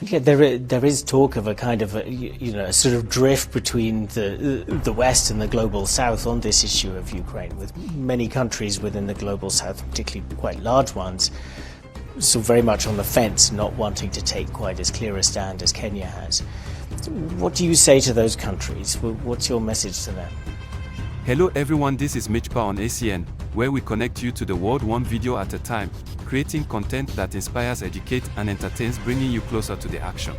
Yeah, there is talk of a kind of a sort of drift between the West and the global South on this issue of Ukraine, with many countries within the global South, particularly quite large ones, so very much on the fence, not wanting to take quite as clear a stand as Kenya has. What do you say to those countries? What's your message to them? Hello everyone, this is Mitch Pa on ACN, where we connect you to the world one video at a time, creating content that inspires, educates and entertains, bringing you closer to the action.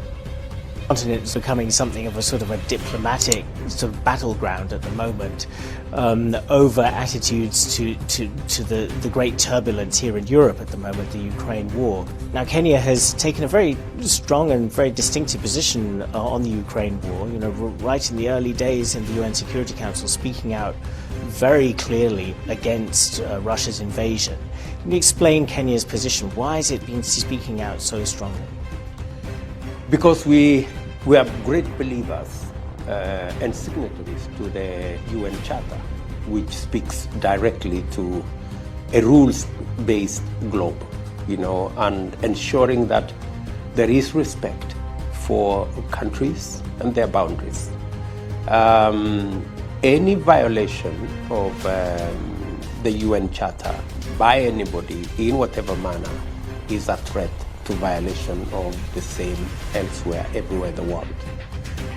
The continent is becoming something of a sort of a diplomatic sort of battleground at the moment, over attitudes to the great turbulence here in Europe at the moment, the Ukraine war. Now Kenya has taken a very strong and very distinctive position on the Ukraine war, right in the early days in the UN Security Council, speaking out very clearly against Russia's invasion. Can you explain Kenya's position? Why has it been speaking out so strongly? Because we are great believers and signatories to the UN Charter, which speaks directly to a rules-based globe, and ensuring that there is respect for countries and their boundaries. Any violation of the UN Charter by anybody in whatever manner is a threat to violation of the same elsewhere, everywhere in the world.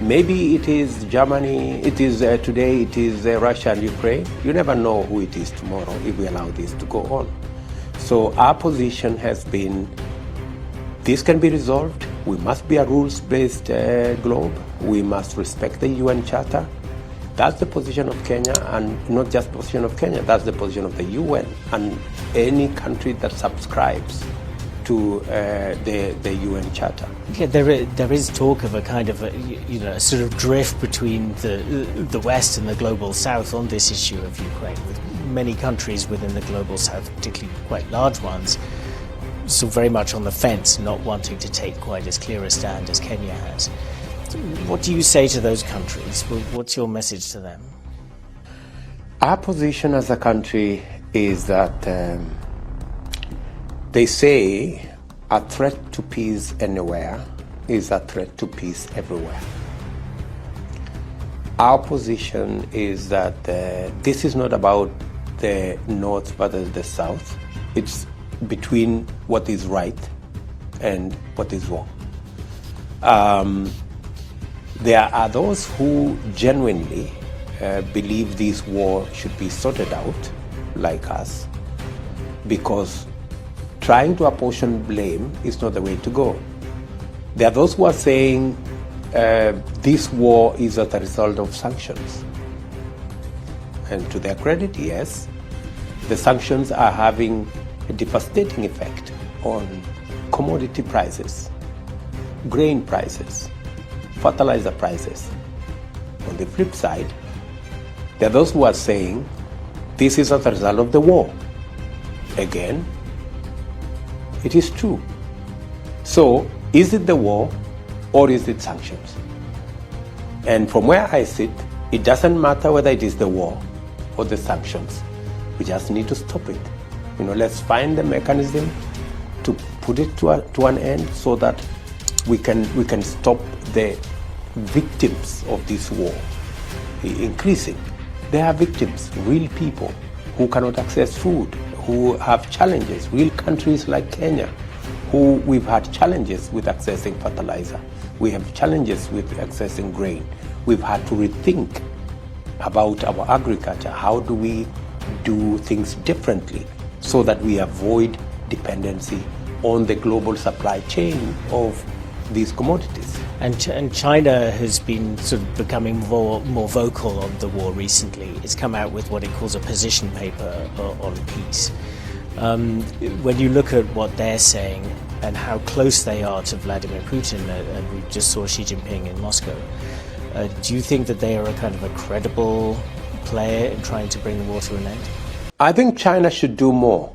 Maybe it is Germany, today it is Russia and Ukraine. You never know who it is tomorrow if we allow this to go on. So our position has been, this can be resolved. We must be a rules-based globe. We must respect the UN Charter. That's the position of Kenya, and not just the position of Kenya, that's the position of the UN and any country that subscribes to the UN Charter. Yeah, there is talk of a kind of a sort of drift between the West and the global South on this issue of Ukraine, with many countries within the global South, particularly quite large ones, so very much on the fence, not wanting to take quite as clear a stand as Kenya has. What do you say to those countries? What's your message to them? Our position as a country is that they say a threat to peace anywhere is a threat to peace everywhere. Our position is that this is not about the North versus the South. It's between what is right and what is wrong. There are those who genuinely believe this war should be sorted out, like us, because trying to apportion blame is not the way to go. There are those who are saying this war is as a result of sanctions. And to their credit, yes, the sanctions are having a devastating effect on commodity prices, grain prices, fertilizer prices. On the flip side, there are those who are saying this is as a result of the war. Again, it is true. So, is it the war or is it sanctions? And from where I sit, it doesn't matter whether it is the war or the sanctions. We just need to stop it. Let's find the mechanism to put it to an end so that we can stop the victims of this war increasing. There are victims, real people who cannot access food, who have challenges, real countries like Kenya, who we've had challenges with accessing fertilizer. We have challenges with accessing grain. We've had to rethink about our agriculture. How do we do things differently so that we avoid dependency on the global supply chain of these commodities? And China has been sort of becoming more vocal on the war recently. It's come out with what it calls a position paper on peace. When you look at what they're saying and how close they are to Vladimir Putin, and we just saw Xi Jinping in Moscow, do you think that they are a kind of a credible player in trying to bring the war to an end? I think China should do more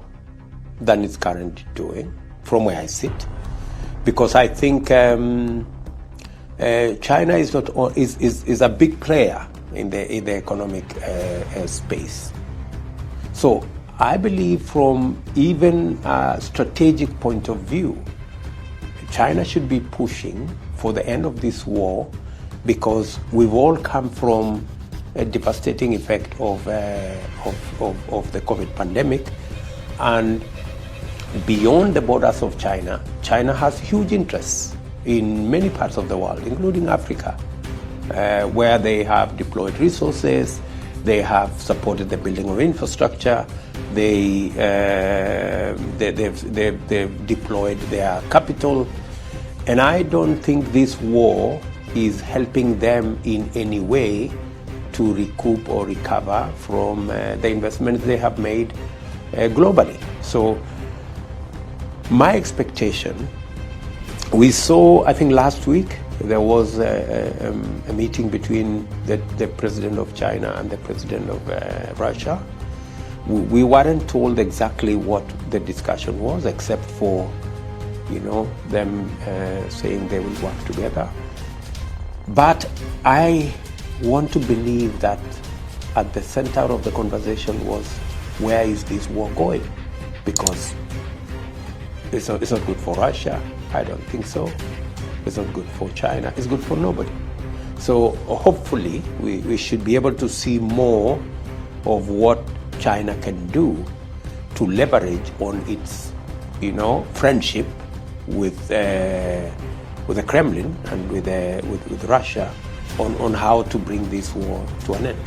than it's currently doing, from where I sit, because I think China is a big player in the economic space. So I believe from even a strategic point of view, China should be pushing for the end of this war, because we've all come from a devastating effect of the COVID pandemic, and beyond the borders of China, China has huge interests in many parts of the world, including Africa, where they have deployed resources, they have supported the building of infrastructure, they've deployed their capital, and I don't think this war is helping them in any way to recoup or recover from the investments they have made globally. So my expectation, we saw, I think last week, there was a meeting between the president of China and the president of Russia. We weren't told exactly what the discussion was, except for, them saying they will work together. But I want to believe that at the center of the conversation was, where is this war going? Because it's not good for Russia. I don't think so. It's not good for China. It's good for nobody. So hopefully we should be able to see more of what China can do to leverage on its, friendship with the Kremlin and with Russia on how to bring this war to an end.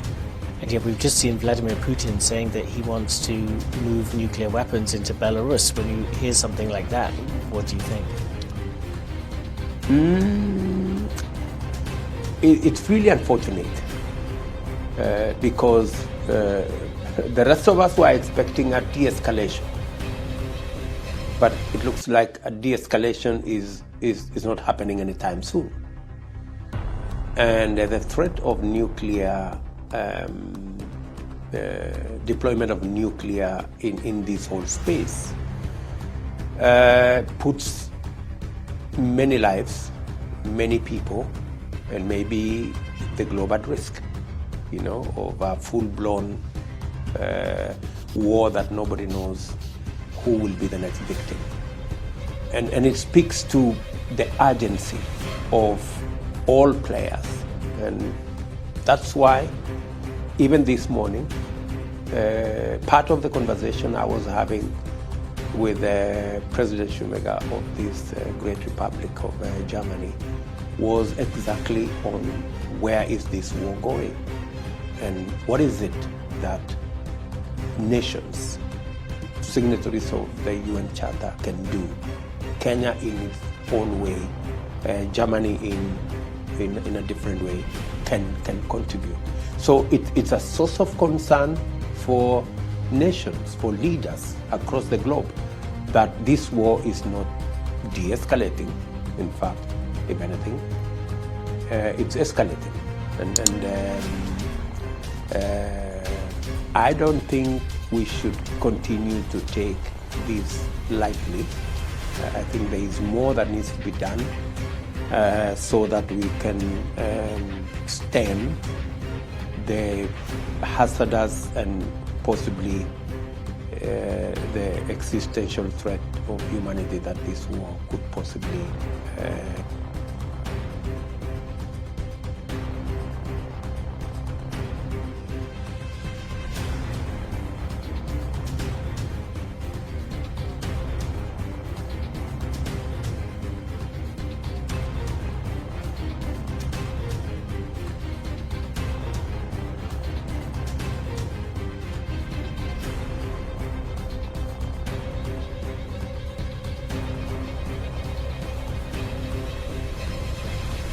And yet we've just seen Vladimir Putin saying that he wants to move nuclear weapons into Belarus. When you hear something like that, what do you think? It's really unfortunate because the rest of us were expecting a de-escalation, but it looks like a de-escalation is not happening anytime soon. And the threat of nuclear deployment of nuclear in this whole space puts many lives, many people, and maybe the globe at risk, of a full-blown war that nobody knows who will be the next victim. And it speaks to the urgency of all players. And that's why, even this morning, part of the conversation I was having with President Schumega of this great republic of Germany was exactly on where is this war going and what is it that nations, signatories of the UN Charter, can do. Kenya in its own way, Germany in a different way can contribute. So it's a source of concern for nations, for leaders across the globe, that this war is not de-escalating. In fact, if anything, it's escalating. And I don't think we should continue to take this lightly. I think there is more that needs to be done so that we can stem the hazardous and possibly the existential threat of humanity that this war could possibly